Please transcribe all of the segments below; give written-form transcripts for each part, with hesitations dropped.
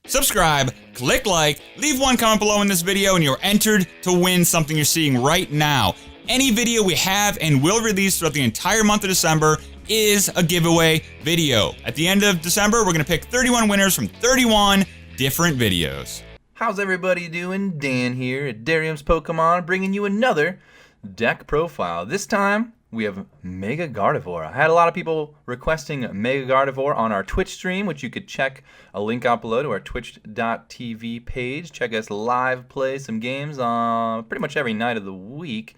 subscribe, click like, leave one comment below in this video, and you're entered to win something you're seeing right now. Any video we have and will release throughout the entire month of December is a giveaway video. At the end of December, we're going to pick 31 winners from 31 different videos. How's everybody doing? Dan here at Darium's Pokemon, bringing you another deck profile. This time, we have Mega Gardevoir. I had a lot of people requesting Mega Gardevoir on our Twitch stream, which you could check a link out below to our twitch.tv page. Check us live play some games on pretty much every night of the week.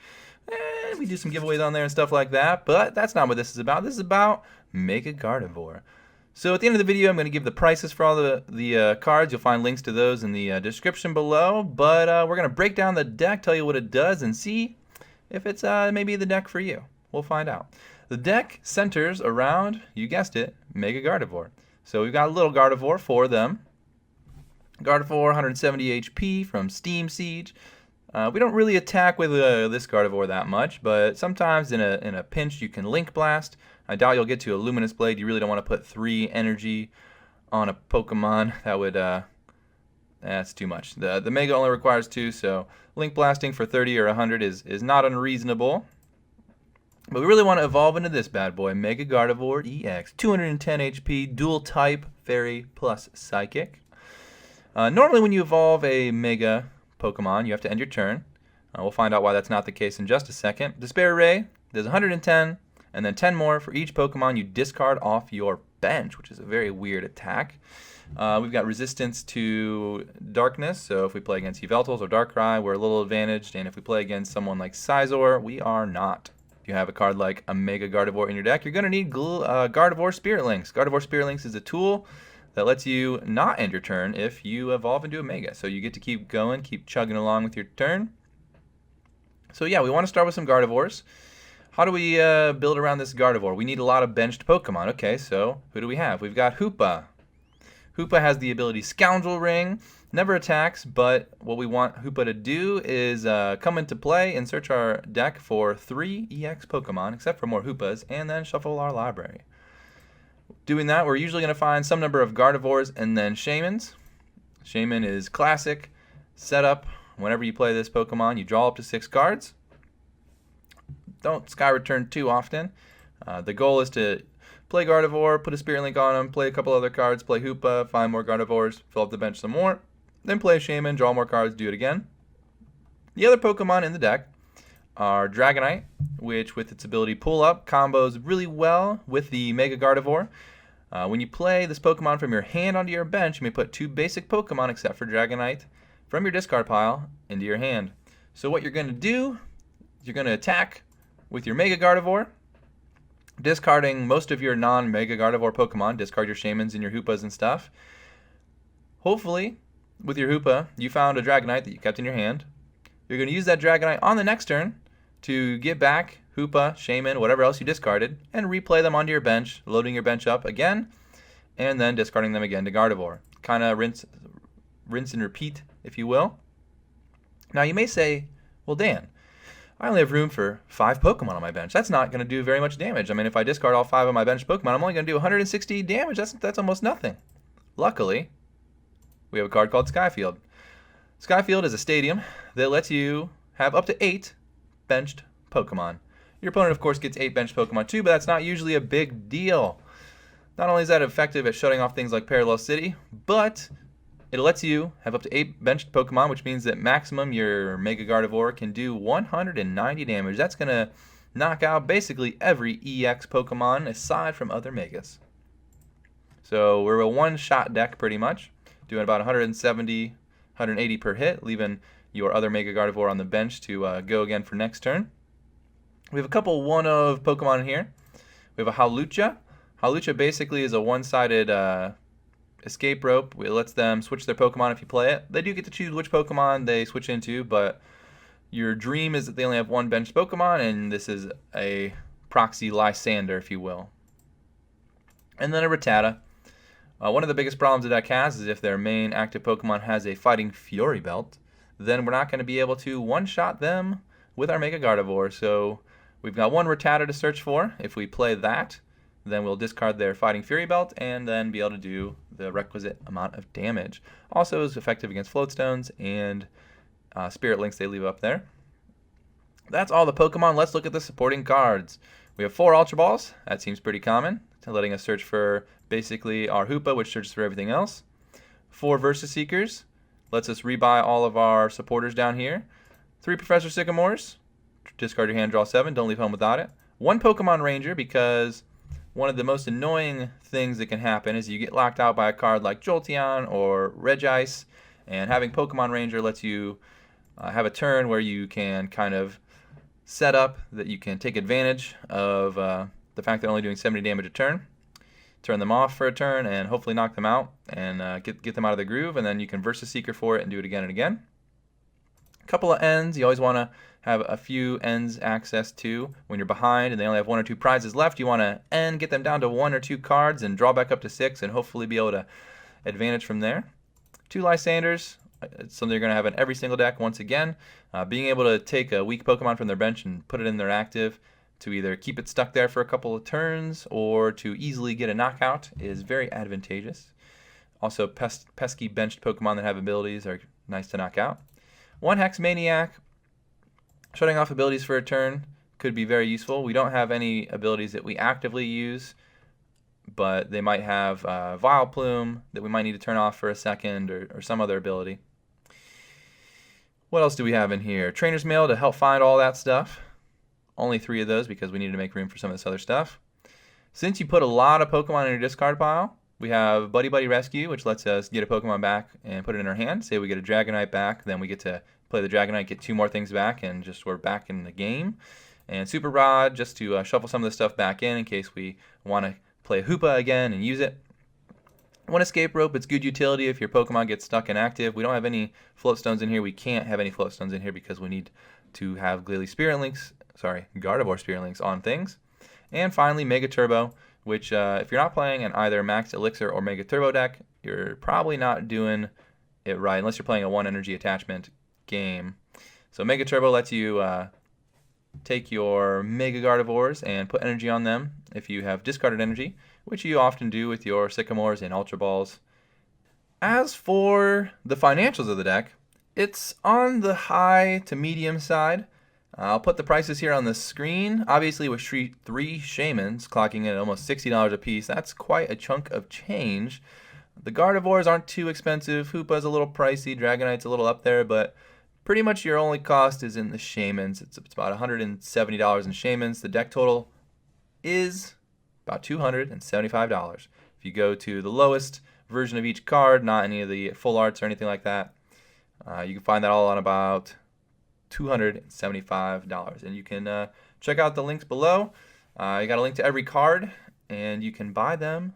And we do some giveaways on there and stuff like that, but that's not what this is about. This is about Mega Gardevoir. So at the end of the video, I'm going to give the prices for all the cards. You'll find links to those in the description below, but we're going to break down the deck, tell you what it does, and see if it's maybe the deck for you. We'll find out. The deck centers around, you guessed it, Mega Gardevoir. So we've got a little Gardevoir for them. Gardevoir, 170 HP from Steam Siege. We don't really attack with this Gardevoir that much, but sometimes in a pinch you can Link Blast. I doubt you'll get to a Luminous Blade. You really don't want to put 3 energy on a Pokemon. That would, that's too much. The Mega only requires 2, so Link Blasting for 30 or 100 is not unreasonable. But we really want to evolve into this bad boy, Mega Gardevoir EX. 210 HP, dual type, fairy plus psychic. Normally when you evolve a Mega Pokemon, you have to end your turn. We'll find out why that's not the case in just a second. Despair Ray does 110, and then 10 more for each Pokemon you discard off your bench, which is a very weird attack. We've got resistance to darkness, so if we play against Yveltals or Darkrai, we're a little advantaged, and if we play against someone like Scizor, we are not. You have a card like a Mega Gardevoir in your deck, you're going to need Gardevoir Spirit Links. Gardevoir Spirit Links is a tool that lets you not end your turn if you evolve into a Mega. So you get to keep going, keep chugging along with your turn. So yeah, we want to start with some Gardevoirs. How do we build around this Gardevoir? We need a lot of benched Pokemon. Okay, so who do we have? We've got Hoopa. Hoopa has the ability Scoundrel Ring. Never attacks, but what we want Hoopa to do is come into play and search our deck for 3 EX Pokemon, except for more Hoopas, and then shuffle our library. Doing that, we're usually going to find some number of Gardevoirs and then Shaymins. Shaymin is classic setup. Whenever you play this Pokemon, you draw up to 6 cards. Don't Sky Return too often. The goal is to play Gardevoir, put a Spirit Link on him, play a couple other cards, play Hoopa, find more Gardevoirs, fill up the bench some more, then play Shaymin, draw more cards, do it again. The other Pokemon in the deck are Dragonite, which with its ability Pull Up combos really well with the Mega Gardevoir. When you play this Pokemon from your hand onto your bench, you may put 2 basic Pokemon except for Dragonite from your discard pile into your hand. So what you're going to do is you're going to attack with your Mega Gardevoir, discarding most of your non-Mega Gardevoir Pokemon. Discard your Shaymins and your Hoopas and stuff. Hopefully, with your Hoopa, you found a Dragonite that you kept in your hand. You're going to use that Dragonite on the next turn to get back Hoopa, Shaymin, whatever else you discarded, and replay them onto your bench, loading your bench up again, and then discarding them again to Gardevoir. Kind of rinse and repeat, if you will. Now you may say, well, Dan, I only have room for 5 Pokemon on my bench. That's not going to do very much damage. I mean, if I discard all 5 of my bench Pokemon, I'm only going to do 160 damage. That's almost nothing. Luckily, we have a card called Skyfield. Skyfield is a stadium that lets you have up to 8 benched Pokemon. Your opponent, of course, gets 8 benched Pokemon too, but that's not usually a big deal. Not only is that effective at shutting off things like Parallel City, but it lets you have up to 8 benched Pokemon, which means that maximum your Mega Gardevoir can do 190 damage. That's going to knock out basically every EX Pokemon aside from other Megas. So we're a one-shot deck pretty much, doing about 170, 180 per hit, leaving your other Mega Gardevoir on the bench to go again for next turn. We have a couple one-of Pokemon in here. We have a Hawlucha. Hawlucha basically is a one-sided escape rope. It lets them switch their Pokemon if you play it. They do get to choose which Pokemon they switch into, but your dream is that they only have 1 benched Pokemon, and this is a proxy Lysander, if you will. And then a Rattata. One of the biggest problems the deck has is if their main active Pokemon has a Fighting Fury Belt, then we're not going to be able to one-shot them with our Mega Gardevoir. So we've got 1 Rattata to search for. If we play that, then we'll discard their Fighting Fury Belt and then be able to do the requisite amount of damage. Also is effective against Float Stones and Spirit Links they leave up there. That's all the Pokemon. Let's look at the supporting cards. We have 4 Ultra Balls. That seems pretty common, letting us search for basically our Hoopa, which searches for everything else. 4 Versus Seekers. Lets us rebuy all of our supporters down here. 3 Professor Sycamores. Discard your hand, draw 7. Don't leave home without it. 1 Pokemon Ranger, because one of the most annoying things that can happen is you get locked out by a card like Jolteon or Regice, and having Pokemon Ranger lets you have a turn where you can kind of set up that you can take advantage of the fact they're only doing 70 damage a turn, turn them off for a turn, and hopefully knock them out and get them out of the groove, and then you can Versus Seeker for it and do it again and again. A couple of ends. You always want to have a few ends access to when you're behind and they only have 1 or 2 prizes left. You want to end, get them down to 1 or 2 cards and draw back up to 6 and hopefully be able to advantage from there. 2 Lysanders. It's something you're going to have in every single deck once again. Being able to take a weak Pokemon from their bench and put it in their active to either keep it stuck there for a couple of turns or to easily get a knockout is very advantageous. Also, pesky benched Pokemon that have abilities are nice to knock out. 1 Hex Maniac. Shutting off abilities for a turn could be very useful. We don't have any abilities that we actively use, but they might have Vileplume that we might need to turn off for a second or some other ability. What else do we have in here? Trainer's Mail to help find all that stuff. Only 3 of those because we needed to make room for some of this other stuff. Since you put a lot of Pokemon in your discard pile, we have Buddy Buddy Rescue, which lets us get a Pokemon back and put it in our hand. Say we get a Dragonite back, then we get to play the Dragonite, get 2 more things back, and just we're back in the game. And Super Rod, just to shuffle some of the stuff back in case we want to play Hoopa again and use it. 1 Escape Rope. It's good utility if your Pokemon gets stuck inactive. We don't have any Float Stones in here. We can't have any Float Stones in here because we need to have Gardevoir Spirit Links on things. And finally, Mega Turbo, which if you're not playing in either Max Elixir or Mega Turbo deck, you're probably not doing it right unless you're playing a 1 energy attachment game. So Mega Turbo lets you take your Mega Gardevoirs and put energy on them if you have discarded energy, which you often do with your Sycamores and Ultra Balls. As for the financials of the deck, it's on the high to medium side. I'll put the prices here on the screen. Obviously with 3 Shaymins clocking in at almost $60 a piece, that's quite a chunk of change. The Gardevoirs aren't too expensive. Hoopa's a little pricey. Dragonite's a little up there, but pretty much your only cost is in the Shaymins. It's about $170 in Shaymins. The deck total is about $275. If you go to the lowest version of each card, not any of the full arts or anything like that, you can find that all on about $275. And you can check out the links below. You got a link to every card, and you can buy them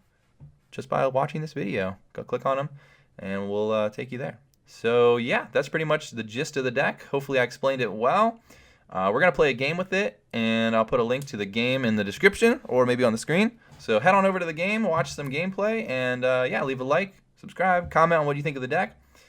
just by watching this video. Go click on them, and we'll take you there. So yeah, that's pretty much the gist of the deck. Hopefully I explained it well. We're going to play a game with it, and I'll put a link to the game in the description or maybe on the screen. So head on over to the game, watch some gameplay, and yeah, leave a like, subscribe, comment on what you think of the deck.